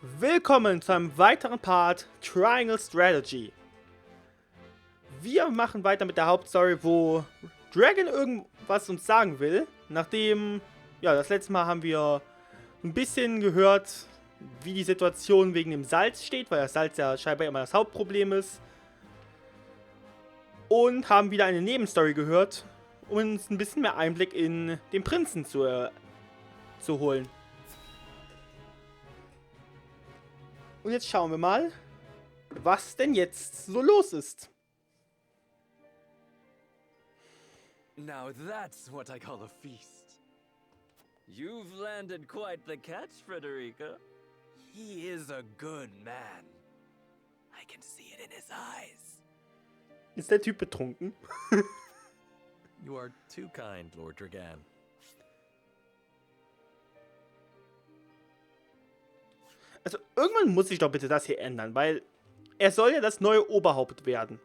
Willkommen zu einem weiteren Part Triangle Strategy. Wir machen weiter mit der Hauptstory, wo Dragon irgendwas uns sagen will. Nachdem, ja, das letzte Mal haben wir ein bisschen gehört, wie die Situation wegen dem Salz steht, weil das Salz ja scheinbar immer das Hauptproblem ist. Und haben wieder eine Nebenstory gehört, um uns ein bisschen mehr Einblick in den Prinzen zu holen. Und jetzt schauen wir mal, was denn jetzt so los ist. Now that's what I call a feast. You've landed quite the catch, Frederica. He is a good man. I can see it in his eyes. Ist der Typ betrunken? You are too kind, Lord Dragan. Also irgendwann muss sich doch bitte das hier ändern, weil er soll ja das neue Oberhaupt werden.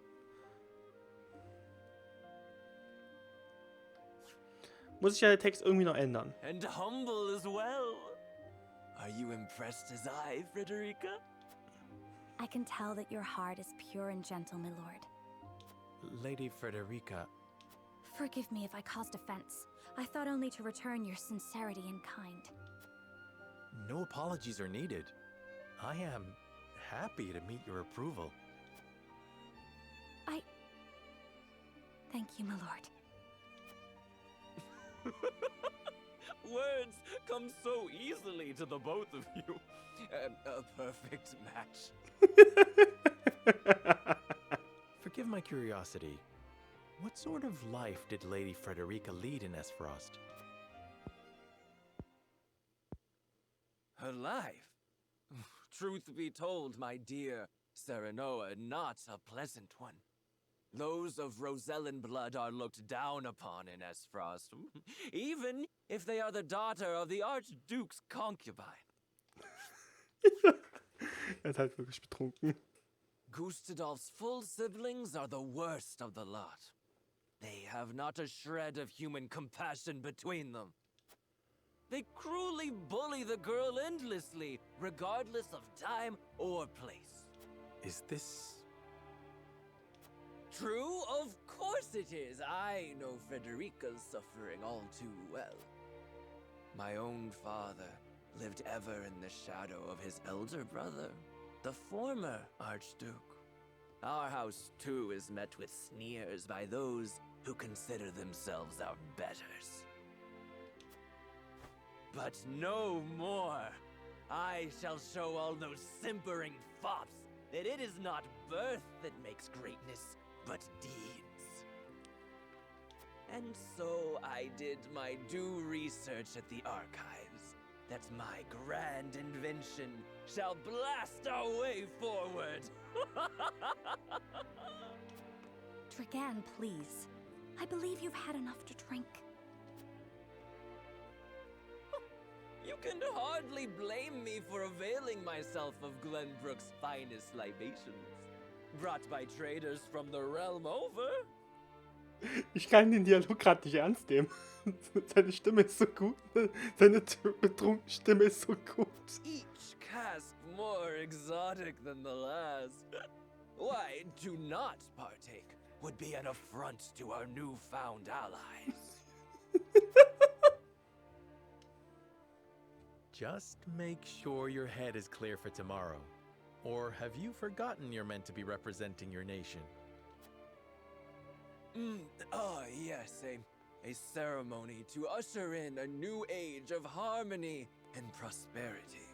Muss sich ja der Text irgendwie noch ändern. And humble as well. Are you impressed as I, Frederica? I can tell that your heart is pure and gentle, my lord. Lady Frederica. Forgive me if I caused offense. I thought only to return your sincerity and kind. No apologies are needed. I am happy to meet your approval. Thank you, my lord. Words come so easily to the both of you. A perfect match. Forgive my curiosity. What sort of life did Lady Frederica lead in Esfrost? Her life? Truth be told, my dear Serenoa, not a pleasant one. Those of Rosellan blood are looked down upon in Esfrost, even if they are the daughter of the Archduke's concubine. Er ist halt wirklich betrunken. Gustadolf's full siblings are the worst of the lot. They have not a shred of human compassion between them. They cruelly bully the girl endlessly, regardless of time or place. Is this true? Of course it is. I know Frederica's suffering all too well. My own father lived ever in the shadow of his elder brother, the former Archduke. Our house, too, is met with sneers by those who consider themselves our betters. But no more. I shall show all those simpering fops that it is not birth that makes greatness, but deeds. And so I did my due research at the archives, that my grand invention shall blast our way forward. Dragan, please. I believe you've had enough to drink. You can hardly blame me for availing myself of Glenbrook's finest libations, brought by traders from the realm over. Ich kann den Dialog gerade nicht ernst nehmen. Seine Stimme ist so gut. Seine betrunkene Stimme ist so gut. Each cask more exotic than the last. Why, to not partake would be an affront to our newfound allies. Just make sure your head is clear for tomorrow. Or have you forgotten you're meant to be representing your nation? Yes, a ceremony to usher in a new age of harmony and prosperity.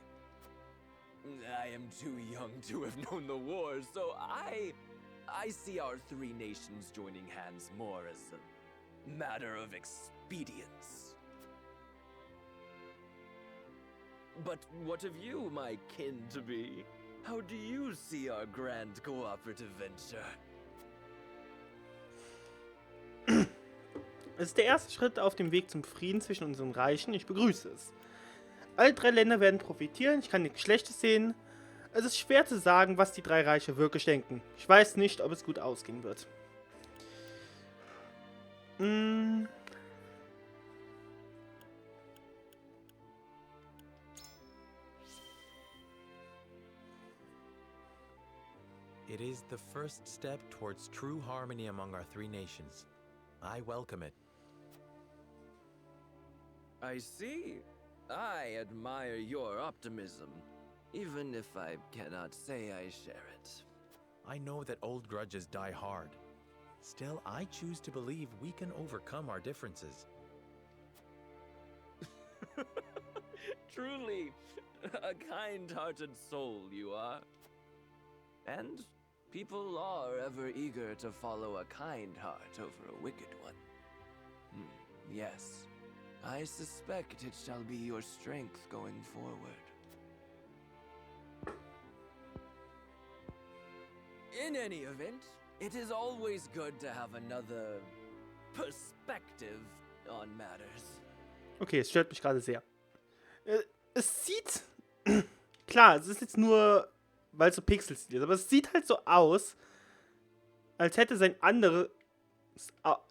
I am too young to have known the wars, so I see our three nations joining hands more as a matter of expedience. But what of you, my kin-to-be? How do you see our grand cooperative venture? Es ist der erste Schritt auf dem Weg zum Frieden zwischen unseren Reichen. Ich begrüße es. Alle drei Länder werden profitieren. Ich kann nichts Schlechtes sehen. Es ist schwer zu sagen, was die drei Reiche wirklich denken. Ich weiß nicht, ob es gut ausgehen wird. It is the first step towards true harmony among our three nations. I welcome it. I see. I admire your optimism, even if I cannot say I share it. I know that old grudges die hard. Still, I choose to believe we can overcome our differences. Truly, a kind-hearted soul you are. And people are ever eager to follow a kind heart over a wicked one. Yes, I suspect it shall be your strength going forward. In any event, it is always good to have another perspective on matters. Okay, es stört mich gerade sehr. Es sieht... Klar, es ist jetzt nur, weil es so Pixels ist, aber es sieht halt so aus, als hätte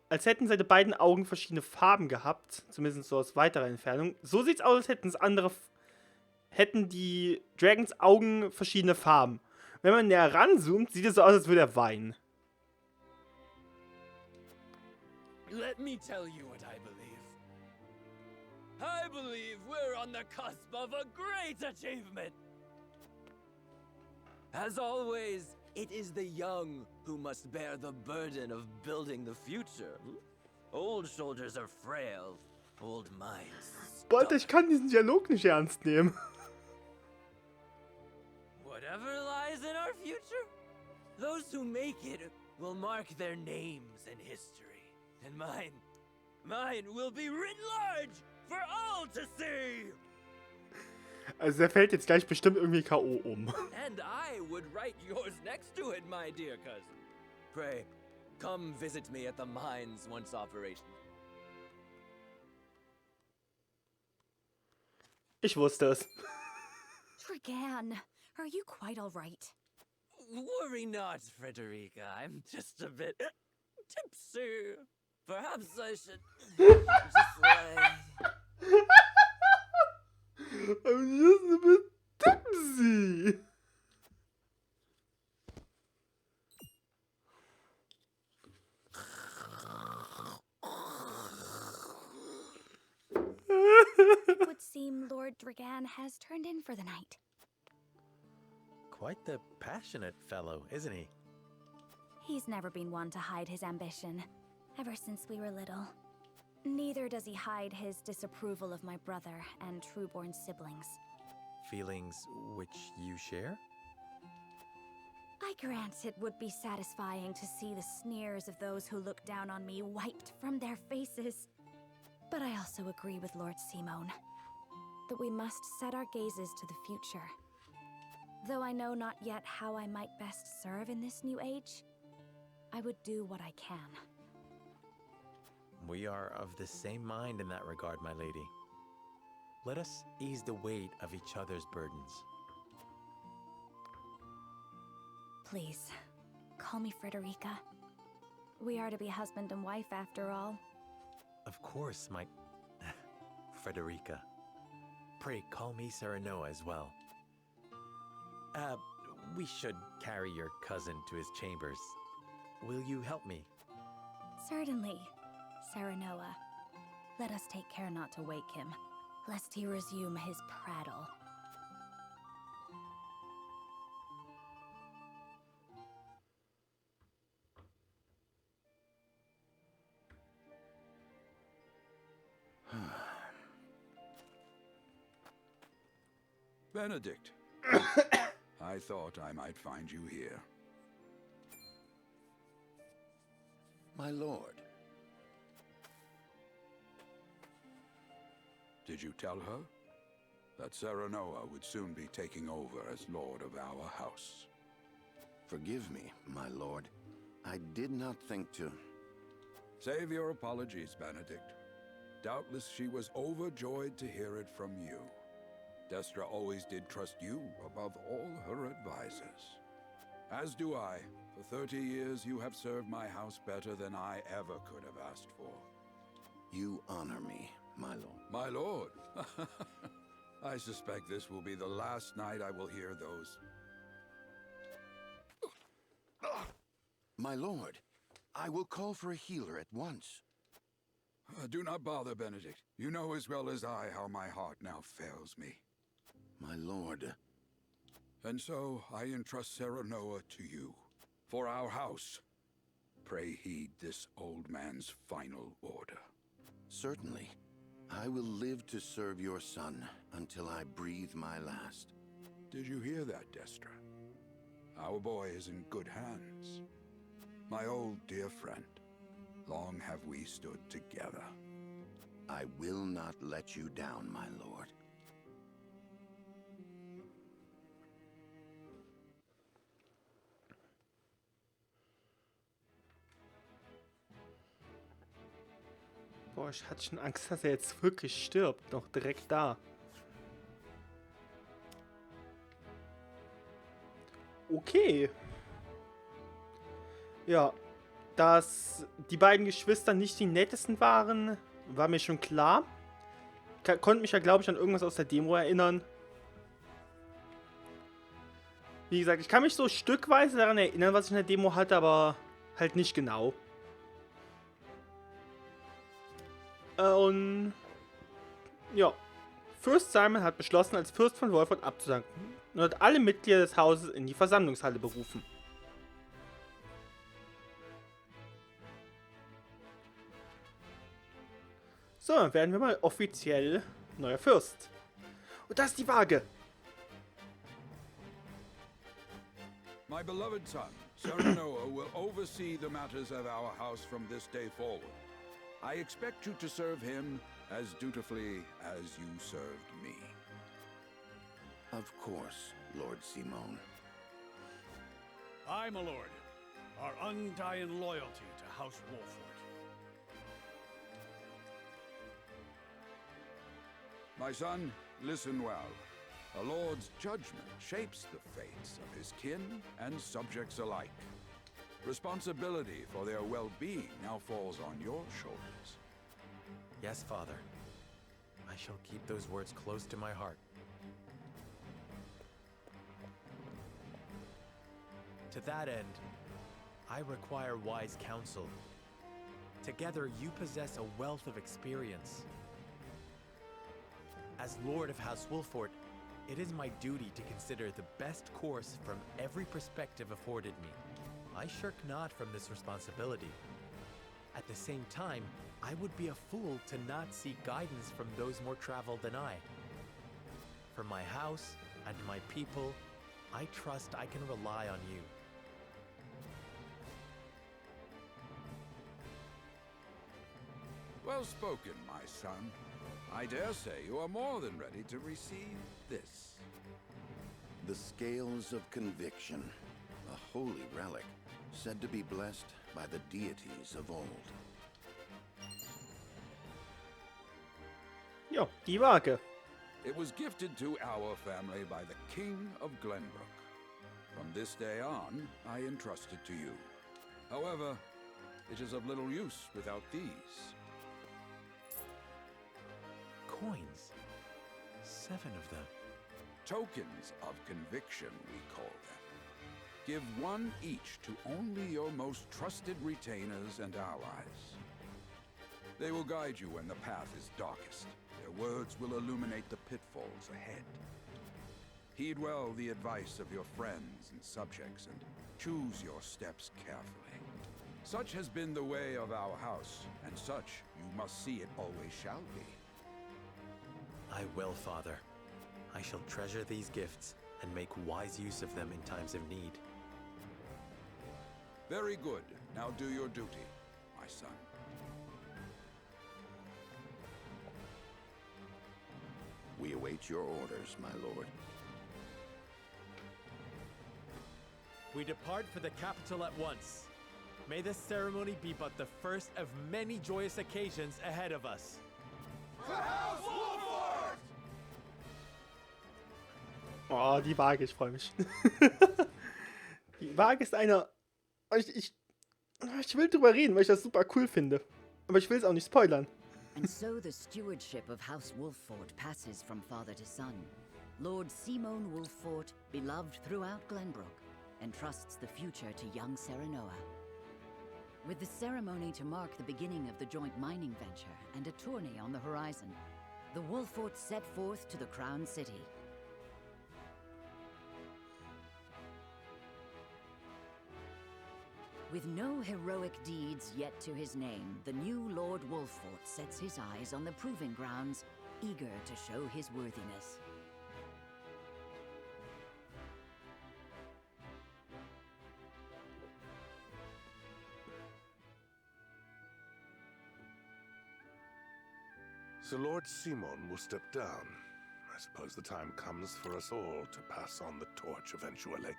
als hätten seine beiden Augen verschiedene Farben gehabt, zumindest so aus weiterer Entfernung. So sieht es aus, als hätten die Dragons Augen verschiedene Farben. Wenn man näher ranzoomt, sieht es so aus, als würde er weinen. Let me tell you what I believe. I believe we're on the cusp of a great achievement. As always, it is the young who must bear the burden of building the future. Old shoulders are frail, old minds. Warte, ich kann diesen Dialog nicht ernst nehmen. Whatever lies in our future, those who make it will mark their names in history. And mine will be written large for all to see. Also der fällt jetzt gleich bestimmt irgendwie K.O. um. And I would write yours next to it, my dear cousin. Pray, come visit me at the mines once operational. Ich wusste es. Dragan, are you quite all right? Worry not, Frederica. I'm just a bit tipsy. Perhaps I should just like... I'm just a bit tipsy. It would seem Lord Dragan has turned in for the night. Quite the passionate fellow, isn't he? He's never been one to hide his ambition, ever since we were little. Neither does he hide his disapproval of my brother and trueborn siblings. Feelings which you share? I grant it would be satisfying to see the sneers of those who look down on me wiped from their faces. But I also agree with Lord Simone that we must set our gazes to the future. Though I know not yet how I might best serve in this new age, I would do what I can. We are of the same mind in that regard, my lady. Let us ease the weight of each other's burdens. Please, call me Frederica. We are to be husband and wife after all. Of course, my... Frederica. Pray call me Serenoa as well. We should carry your cousin to his chambers. Will you help me? Certainly, Serenoa. Let us take care not to wake him, lest he resume his prattle. Benedict. I thought I might find you here. My lord. Did you tell her that Serenoa would soon be taking over as lord of our house? Forgive me, my lord. I did not think to... Save your apologies, Benedict. Doubtless she was overjoyed to hear it from you. Destra always did trust you above all her advisors. As do I. For 30 years you have served my house better than I ever could have asked for. You honor me, my lord. My lord? I suspect this will be the last night I will hear those My lord, I will call for a healer at once. Do not bother, Benedict. You know as well as I how my heart now fails me. My lord. And so I entrust Serenoa to you, for our house. Pray heed this old man's final order. Certainly. I will live to serve your son until I breathe my last. Did you hear that, Destra? Our boy is in good hands. My old dear friend, long have we stood together. I will not let you down, my lord. Boah, ich hatte schon Angst, dass er jetzt wirklich stirbt. Noch direkt da. Okay. Ja, dass die beiden Geschwister nicht die nettesten waren, war mir schon klar. Konnte mich ja, glaube ich, an irgendwas aus der Demo erinnern. Wie gesagt, ich kann mich so stückweise daran erinnern, was ich in der Demo hatte, aber halt nicht genau. Und ja, Fürst Simon hat beschlossen, als Fürst von Wolford abzudanken und hat alle Mitglieder des Hauses in die Versammlungshalle berufen. So, dann werden wir mal offiziell neuer Fürst. Und das ist die Waage. My beloved son, Serenoa will oversee the matters of our house from this day forward. I expect you to serve him as dutifully as you served me. Of course, Lord Simone. Aye, my lord. Our undying loyalty to House Wolford. My son, listen well. A lord's judgment shapes the fates of his kin and subjects alike. Responsibility for their well-being now falls on your shoulders. Yes, Father. I shall keep those words close to my heart. To that end, I require wise counsel. Together, you possess a wealth of experience. As Lord of House Wolford, it is my duty to consider the best course from every perspective afforded me. I shirk not from this responsibility. At the same time, I would be a fool to not seek guidance from those more traveled than I. For my house and my people, I trust I can rely on you. Well spoken, my son. I dare say you are more than ready to receive this. The Scales of Conviction, a holy relic, said to be blessed by the deities of old. Ja, die Waage. It was gifted to our family by the King of Glenbrook. From this day on, I entrust it to you. However, it is of little use without these. Coins. 7 of them. Tokens of conviction, we call them. Give one each to only your most trusted retainers and allies. They will guide you when the path is darkest. Their words will illuminate the pitfalls ahead. Heed well the advice of your friends and subjects, and choose your steps carefully. Such has been the way of our house, and such you must see it always shall be. I will, Father. I shall treasure these gifts and make wise use of them in times of need. Very good. Now do your duty, my son. We await your orders, my lord. We depart for the capital at once. May this ceremony be but the first of many joyous occasions ahead of us. Oh, die Waage, ich freue mich. Die Waage ist eine... Ich will drüber reden, weil ich das super cool finde. Aber ich will es auch nicht spoilern. And so the stewardship of House Wolford passes from father to son. Lord Simone Wolford, beloved throughout Glenbrook, entrusts the future to young Serenoa, With the ceremony to mark the beginning of the joint mining venture and a tourney on the horizon, the Wolfort set forth to the Crown City. With no heroic deeds yet to his name, the new Lord Wolfort sets his eyes on the proving grounds, eager to show his worthiness. So Lord Simon will step down. I suppose the time comes for us all to pass on the torch eventually.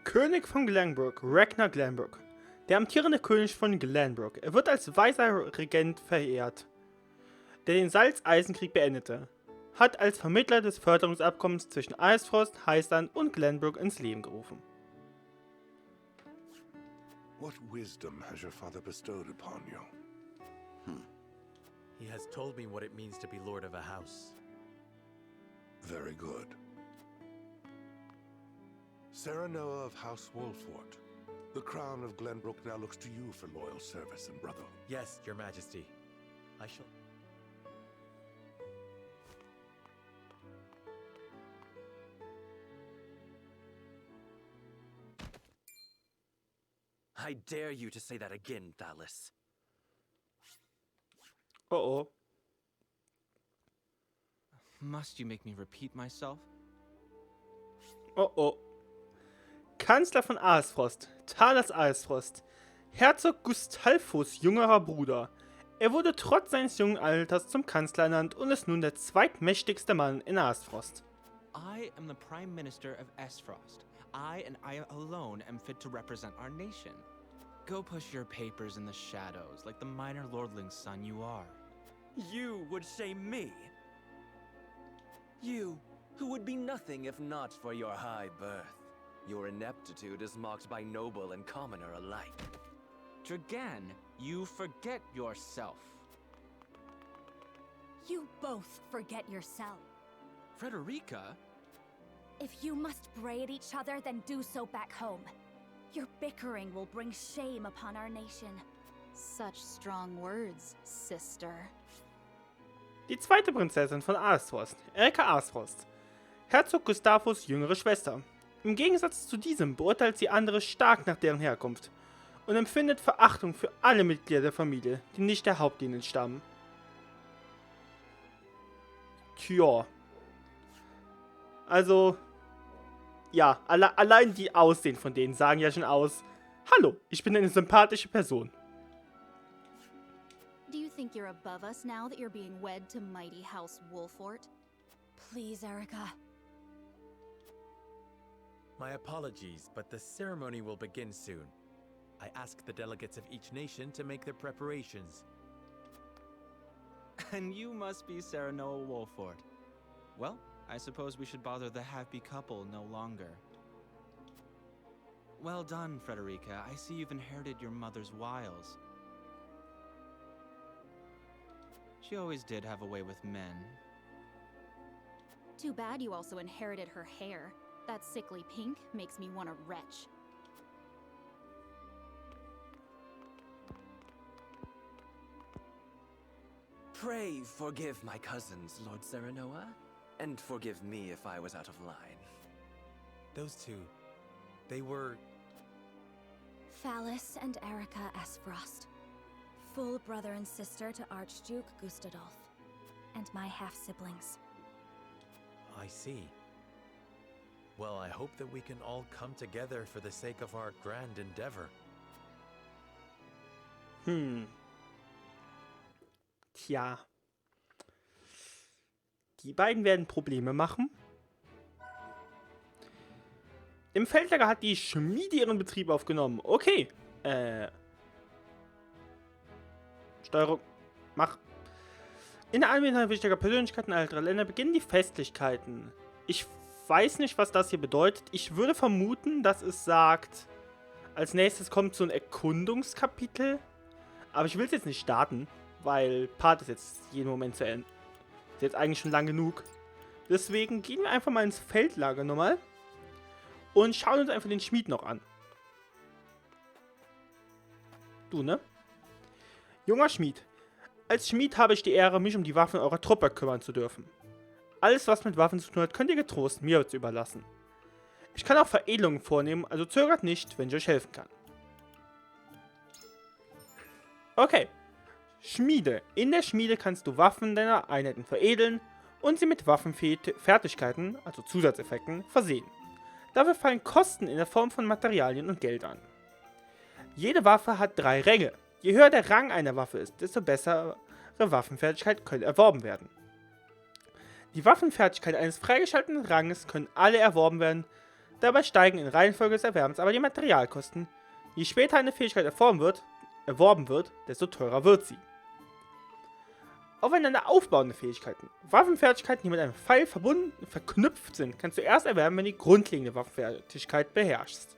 König von Glenbrook, Ragnar Glenbrook. Der amtierende König von Glenbrook. Er wird als weiser Regent verehrt, der den Salzeisenkrieg beendete. Hat als Vermittler des Förderungsabkommens zwischen Eisfrost, Heißland und Glenbrook ins Leben gerufen. What wisdom has your father bestowed upon you? He has told me what it means to be lord of a house. Very good. Sarah Noah of House Wolfort. The crown of Glenbrook now looks to you for loyal service and brotherhood. Yes, your majesty. I shall... I dare you to say that again, Thalis. Oh. Must you make me repeat myself? Oh. Kanzler von Eisfrost, Thalas Eisfrost, Herzog Gustulfus jüngerer Bruder. Er wurde trotz seines jungen Alters zum Kanzler ernannt und ist nun der zweitmächtigste Mann in Eisfrost. I am the Prime Minister of Esfrost. I and I alone am fit to represent our nation. Go push your papers in the shadows like the minor lordling's son you are. You would shame me? You, who would be nothing if not for your high birth. Your ineptitude is mocked by noble and commoner alike. Dragan, you forget yourself. You both forget yourself. Frederica? If you must bray at each other, then do so back home. Your bickering will bring shame upon our nation. Such strong words, sister. Die zweite Prinzessin von Eisfrost, Erika Eisfrost. Herzog Gustafus jüngere Schwester. Im Gegensatz zu diesem beurteilt sie andere stark nach deren Herkunft und empfindet Verachtung für alle Mitglieder der Familie, die nicht der Hauptlinie stammen. Tja. Also, ja, allein die Aussehen von denen sagen ja schon aus, hallo, ich bin eine sympathische Person. Do you think you're above us now that you're being wed to mighty House Wolfort? Please, Erika. My apologies, but the ceremony will begin soon. I ask the delegates of each nation to make their preparations. And you must be Sarah Noah Wolfort. Well, I suppose we should bother the happy couple no longer. Well done, Frederica. I see you've inherited your mother's wiles. She always did have a way with men. Too bad you also inherited her hair. That sickly pink makes me want to retch. Pray forgive my cousins, Lord Serenoa, and forgive me if I was out of line. Those two, they were... Thalis and Erika Esfrost. Full brother and sister to Archduke Gustadolf. And my half-siblings. I see. Well, I hope that we can all come together for the sake of our grand endeavor. Tja. Die beiden werden Probleme machen. Im Feldlager hat die Schmiede ihren Betrieb aufgenommen. Okay. Steuerung. Mach. In der Anwesenheit wichtiger Persönlichkeiten anderer Länder beginnen die Festlichkeiten. Ich weiß nicht, was das hier bedeutet. Ich würde vermuten, dass es sagt, als nächstes kommt so ein Erkundungskapitel. Aber ich will es jetzt nicht starten, weil Part ist jetzt jeden Moment zu Ende. Ist jetzt eigentlich schon lang genug. Deswegen gehen wir einfach mal ins Feldlager nochmal und schauen uns einfach den Schmied noch an. Du, ne? Junger Schmied. Als Schmied habe ich die Ehre, mich um die Waffen eurer Truppe kümmern zu dürfen. Alles, was mit Waffen zu tun hat, könnt ihr getrost mir überlassen. Ich kann auch Veredelungen vornehmen, also zögert nicht, wenn ich euch helfen kann. Okay. Schmiede. In der Schmiede kannst du Waffen deiner Einheiten veredeln und sie mit Waffenfertigkeiten, also Zusatzeffekten, versehen. Dafür fallen Kosten in der Form von Materialien und Geld an. Jede Waffe hat 3 Ränge. Je höher der Rang einer Waffe ist, desto bessere Waffenfertigkeiten können erworben werden. Die Waffenfertigkeiten eines freigeschalteten Ranges können alle erworben werden, dabei steigen in Reihenfolge des Erwerbens aber die Materialkosten. Je später eine Fähigkeit erworben wird, desto teurer wird sie. Aufeinander aufbauende Fähigkeiten. Waffenfertigkeiten, die mit einem Pfeil verknüpft sind, kannst du erst erwerben, wenn du die grundlegende Waffenfertigkeit beherrschst.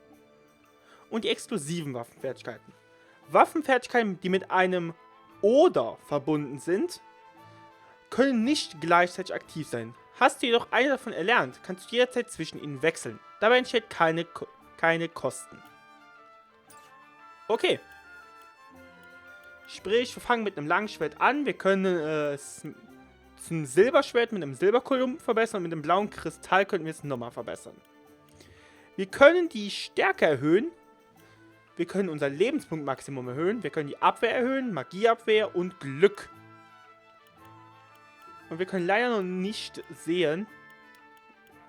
Und die exklusiven Waffenfertigkeiten. Waffenfertigkeiten, die mit einem oder verbunden sind, können nicht gleichzeitig aktiv sein. Hast du jedoch eine davon erlernt, kannst du jederzeit zwischen ihnen wechseln. Dabei entsteht keine Kosten. Okay. Sprich, wir fangen mit einem langen Schwert an. Wir können es zum Silberschwert mit einem Silberkolumn verbessern und mit einem blauen Kristall können wir es nochmal verbessern. Wir können die Stärke erhöhen. Wir können unser Lebenspunktmaximum erhöhen. Wir können die Abwehr erhöhen, Magieabwehr und Glück. Und wir können leider noch nicht sehen,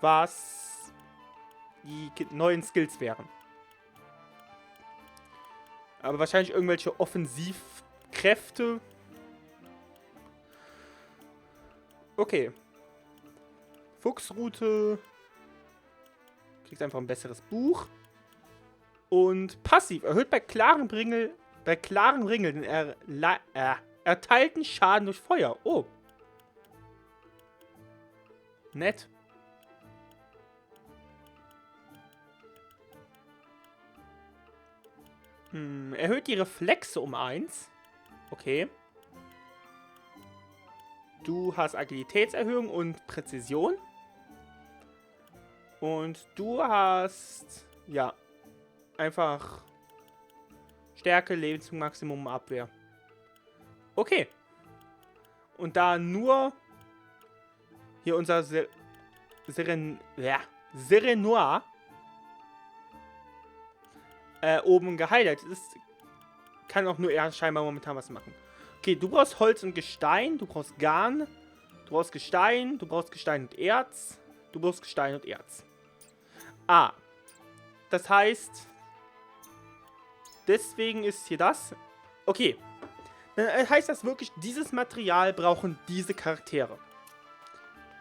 was die neuen Skills wären. Aber wahrscheinlich irgendwelche Offensivkräfte. Okay. Fuchsrute. Kriegst einfach ein besseres Buch. Und passiv erhöht bei klaren Ringeln den erteilten Schaden durch Feuer. Oh. Nett. Erhöht die Reflexe um 1. Okay. Du hast Agilitätserhöhung und Präzision. Und du hast, ja, einfach Stärke, Lebensmaximum, Abwehr. Okay. Und da nur hier unser Serenoir oben geheilt ist, kann auch nur er scheinbar momentan was machen. Okay, du brauchst Holz und Gestein, du brauchst Garn, du brauchst Gestein und Erz, du brauchst Gestein und Erz. Ah, das heißt, deswegen ist hier das. Okay, dann heißt das wirklich, dieses Material brauchen diese Charaktere.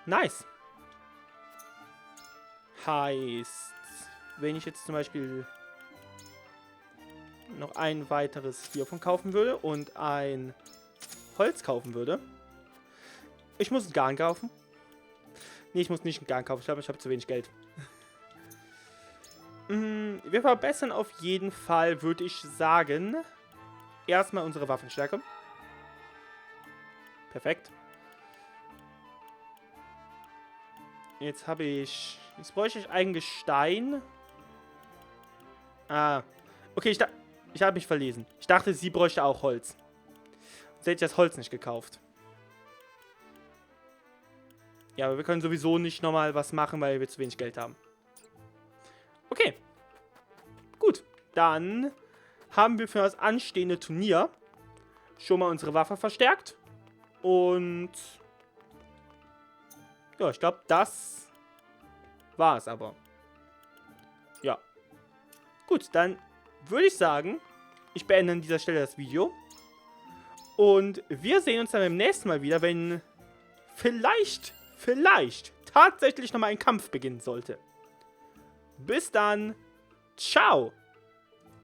Nice. Heißt, wenn ich jetzt zum Beispiel noch ein weiteres hiervon kaufen würde und ein Holz kaufen würde. Ich muss Garn kaufen. Nee, ich muss nicht Garn kaufen. Ich glaube, ich habe zu wenig Geld. Wir verbessern auf jeden Fall, würde ich sagen, erstmal unsere Waffenstärke. Perfekt. Jetzt habe ich... Jetzt bräuchte ich eigentlich Stein. Ah. Okay, ich habe mich verlesen. Ich dachte, sie bräuchte auch Holz. Sonst hätte ich das Holz nicht gekauft. Ja, aber wir können sowieso nicht nochmal was machen, weil wir zu wenig Geld haben. Okay. Gut. Dann haben wir für das anstehende Turnier schon mal unsere Waffe verstärkt. Und... ja, ich glaube, das war es aber. Ja. Gut, dann würde ich sagen, ich beende an dieser Stelle das Video. Und wir sehen uns dann beim nächsten Mal wieder, wenn vielleicht tatsächlich nochmal ein Kampf beginnen sollte. Bis dann. Ciao.